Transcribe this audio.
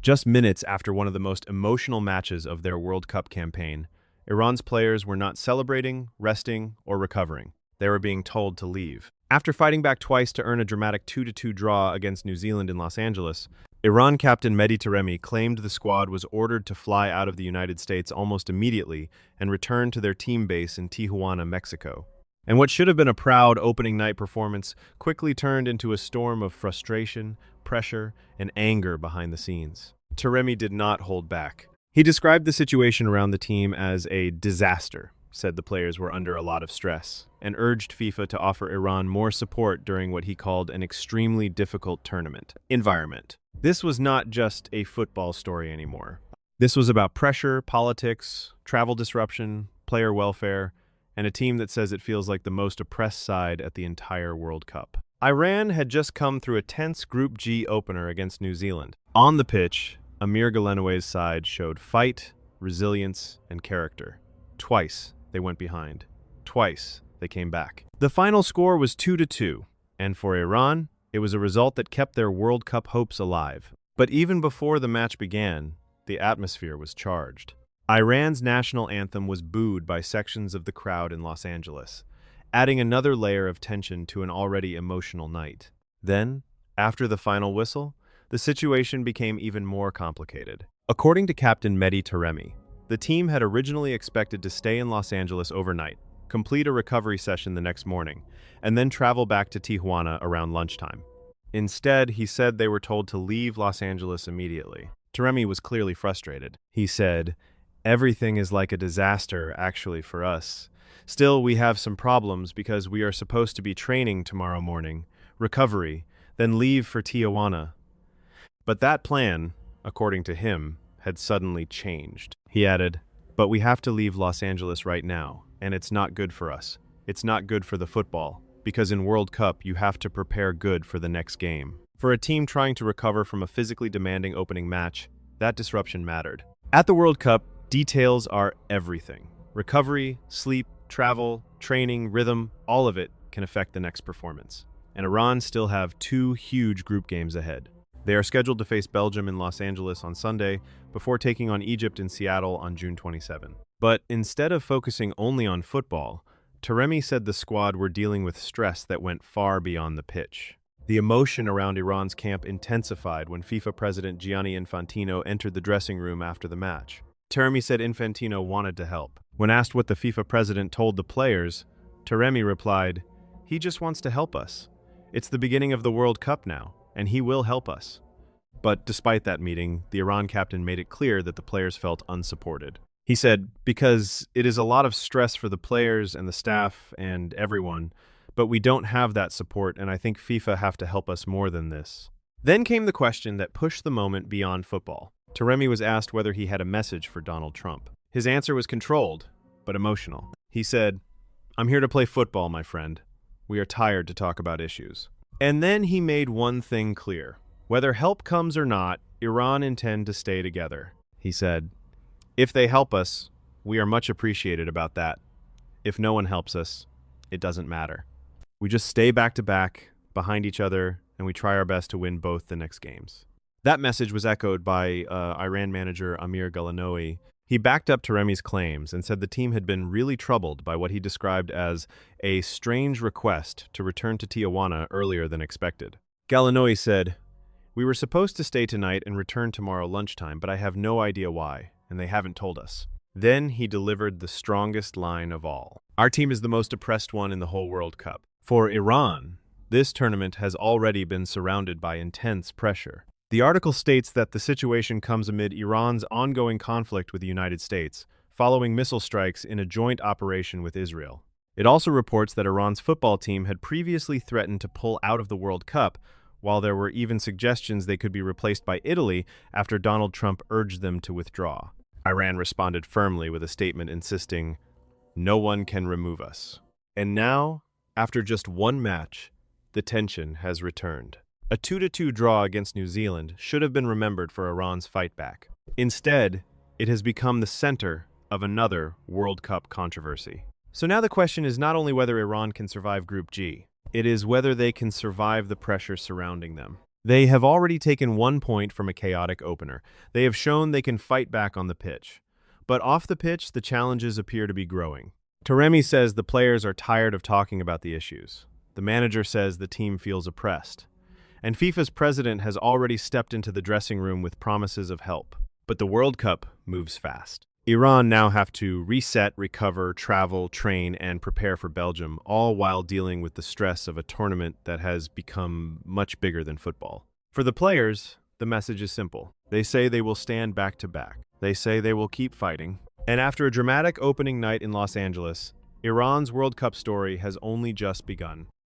Just minutes after one of the most emotional matches of their World Cup campaign, Iran's players were not celebrating, resting, or recovering. They were being told to leave. After fighting back twice to earn a dramatic 2-2 draw against New Zealand in Los Angeles, Iran captain Mehdi Taremi claimed the squad was ordered to fly out of the United States almost immediately and return to their team base in Tijuana, Mexico. And what should have been a proud opening night performance quickly turned into a storm of frustration, pressure, and anger behind the scenes. Taremi did not hold back. He described the situation around the team as a disaster, said the players were under a lot of stress, and urged FIFA to offer Iran more support during what he called an extremely difficult tournament environment. This was not just a football story anymore. This was about pressure, politics, travel disruption, player welfare, and a team that says it feels like the most oppressed side at the entire World Cup. Iran had just come through a tense Group G opener against New Zealand. On the pitch, Amir Ghalenoui's side showed fight, resilience, and character. Twice, they went behind. Twice, they came back. The final score was 2-2, and for Iran, it was a result that kept their World Cup hopes alive. But even before the match began, the atmosphere was charged. Iran's national anthem was booed by sections of the crowd in Los Angeles, adding another layer of tension to an already emotional night. Then, after the final whistle, the situation became even more complicated. According to Captain Mehdi Taremi, the team had originally expected to stay in Los Angeles overnight, complete a recovery session the next morning, and then travel back to Tijuana around lunchtime. Instead, he said they were told to leave Los Angeles immediately. Taremi was clearly frustrated. He said, "Everything is like a disaster, actually, for us. Still, we have some problems because we are supposed to be training tomorrow morning, recovery, then leave for Tijuana." But that plan, according to him, had suddenly changed. He added, "But we have to leave Los Angeles right now, and it's not good for us. It's not good for the football, because in World Cup you have to prepare good for the next game." For a team trying to recover from a physically demanding opening match, that disruption mattered. At the World Cup, details are everything. Recovery, sleep, travel, training, rhythm, all of it can affect the next performance. And Iran still have 2 huge group games ahead. They are scheduled to face Belgium in Los Angeles on Sunday, before taking on Egypt in Seattle on June 27. But instead of focusing only on football, Taremi said the squad were dealing with stress that went far beyond the pitch. The emotion around Iran's camp intensified when FIFA President Gianni Infantino entered the dressing room after the match. Taremi said Infantino wanted to help. When asked what the FIFA president told the players, Taremi replied, "He just wants to help us. It's the beginning of the World Cup now, and he will help us." But despite that meeting, the Iran captain made it clear that the players felt unsupported. He said, "Because it is a lot of stress for the players and the staff and everyone, but we don't have that support, and I think FIFA have to help us more than this." Then came the question that pushed the moment beyond football. Taremi was asked whether he had a message for Donald Trump. His answer was controlled, but emotional. He said, "I'm here to play football, my friend. We are tired to talk about issues." And then he made one thing clear. Whether help comes or not, Iran intend to stay together. He said, "If they help us, we are much appreciated about that. If no one helps us, it doesn't matter. We just stay back to back, behind each other, and we try our best to win both the next games." That message was echoed by Iran manager Amir Ghalenoui. He backed up Taremi's claims and said the team had been really troubled by what he described as a strange request to return to Tijuana earlier than expected. Ghalenoui said, "We were supposed to stay tonight and return tomorrow lunchtime, but I have no idea why, and they haven't told us." Then he delivered the strongest line of all. "Our team is the most oppressed one in the whole World Cup. For Iran, this tournament has already been surrounded by intense pressure." The article states that the situation comes amid Iran's ongoing conflict with the United States, following missile strikes in a joint operation with Israel. It also reports that Iran's football team had previously threatened to pull out of the World Cup, while there were even suggestions they could be replaced by Italy after Donald Trump urged them to withdraw. Iran responded firmly with a statement insisting, "No one can remove us." And now, after just one match, the tension has returned. A 2-2 draw against New Zealand should have been remembered for Iran's fight back. Instead, it has become the center of another World Cup controversy. So now the question is not only whether Iran can survive Group G, it is whether they can survive the pressure surrounding them. They have already taken 1 point from a chaotic opener. They have shown they can fight back on the pitch. But off the pitch, the challenges appear to be growing. Taremi says the players are tired of talking about the issues. The manager says the team feels oppressed. And FIFA's president has already stepped into the dressing room with promises of help. But the World Cup moves fast. Iran now have to reset, recover, travel, train, and prepare for Belgium, all while dealing with the stress of a tournament that has become much bigger than football. For the players, the message is simple. They say they will stand back to back. They say they will keep fighting. And after a dramatic opening night in Los Angeles, Iran's World Cup story has only just begun.